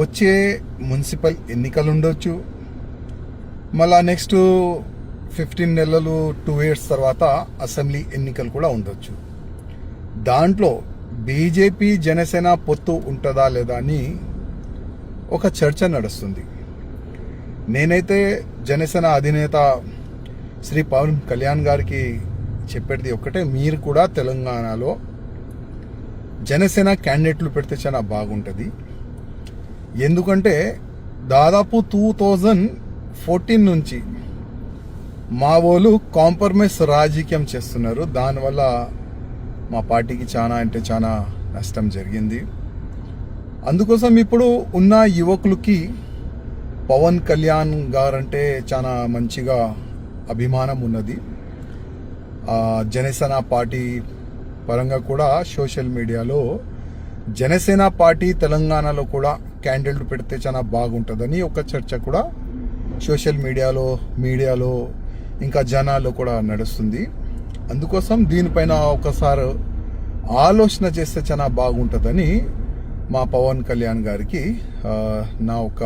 వచ్చే మున్సిపల్ ఎన్నికలు ఉండొచ్చు, మళ్ళా నెక్స్ట్ 15 నెలలు 2 years తర్వాత అసెంబ్లీ ఎన్నికలు కూడా ఉండొచ్చు. దాంట్లో బీజేపీ జనసేన పొత్తు ఉంటుందా లేదా అని ఒక చర్చ నడుస్తుంది. నేనైతే జనసేన అధినేత శ్రీ పవన్ కళ్యాణ్ గారికి చెప్పేది ఒక్కటే, మీరు కూడా తెలంగాణలో జనసేన క్యాండిడేట్లు పెడితే చాలా బాగుంటుంది. ఎందుకంటే దాదాపు 2014 నుంచి మా వాళ్ళు కాంప్రమైజ్ రాజకీయం చేస్తున్నారు. దానివల్ల మా పార్టీకి చాలా అంటే చాలా నష్టం జరిగింది. అందుకోసం ఇప్పుడు ఉన్న యువకులకి పవన్ కళ్యాణ్ గారంటే చాలా మంచిగా అభిమానం ఉన్నది. జనసేన పార్టీ పరంగా కూడా సోషల్ మీడియాలో జనసేన పార్టీ తెలంగాణలో కూడా క్యాండిడేట్లు పెడితే చాలా బాగుంటుందని ఒక చర్చ కూడా సోషల్ మీడియాలో ఇంకా జనాల్లో కూడా నడుస్తుంది. అందుకోసం దీనిపైన ఒకసారి ఆలోచన చేస్తే చాలా బాగుంటుందని మా పవన్ కళ్యాణ్ గారికి నా ఒక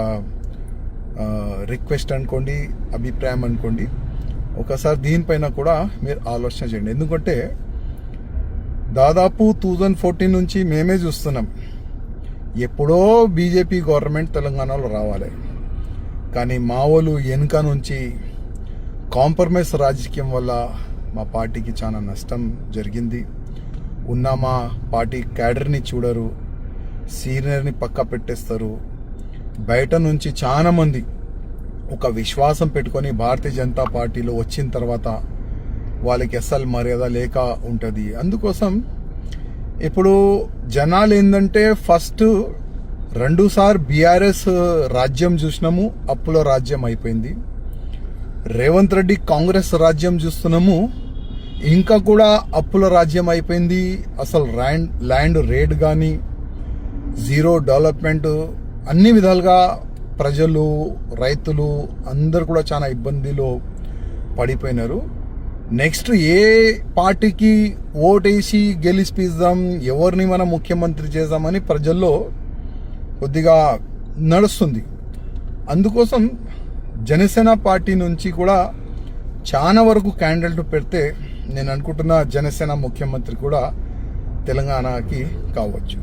రిక్వెస్ట్ అనుకోండి, అభిప్రాయం అనుకోండి. ఒకసారి దీనిపైన కూడా మీరు ఆలోచన చేయండి. ఎందుకంటే దాదాపు 2014 నుంచి మేమే చూస్తున్నాం, ఎప్పుడో బీజేపీ గవర్నమెంట్ తెలంగాణలో రావాలి, కానీ మా వాళ్ళు వెనుక నుంచి కాంప్రమైజ్ రాజకీయం వల్ల మా పార్టీకి చాలా నష్టం జరిగింది. ఉన్న మా పార్టీ క్యాడర్ని చూడరు, సీనియర్ని పక్క పెట్టేస్తారు. బయట నుంచి చాలా మంది ఒక విశ్వాసం పెట్టుకొని భారతీయ జనతా పార్టీలో వచ్చిన తర్వాత వాళ్ళకి అస్సలు మర్యాద లేక ఉంటుంది. అందుకోసం ఇప్పుడు జనాలు ఏంటంటే ఫస్ట్ 2 బీఆర్ఎస్ రాజ్యం చూసినాము, అప్పుల రాజ్యం అయిపోయింది. రేవంత్ రెడ్డి కాంగ్రెస్ రాజ్యం చూస్తున్నాము, ఇంకా కూడా అప్పుల రాజ్యం అయిపోయింది. అసలు ల్యాండ్ రేట్ కానీ జీరో డెవలప్మెంట్, అన్ని విధాలుగా ప్రజలు రైతులు అందరు కూడా చాలా ఇబ్బందిలో పడిపోయినారు. నెక్స్ట్ ఏ పార్టీకి ఓటేసి గెలిపిద్దాం, ఎవరిని మనం ముఖ్యమంత్రి చేద్దామని ప్రజల్లో కొద్దిగా నడుస్తుంది. అందుకోసం జనసేన పార్టీ నుంచి కూడా చాలా వరకు క్యాండిడేట్ పెడితే నేను అనుకుంటున్నా జనసేన ముఖ్యమంత్రి కూడా తెలంగాణకి కావచ్చు.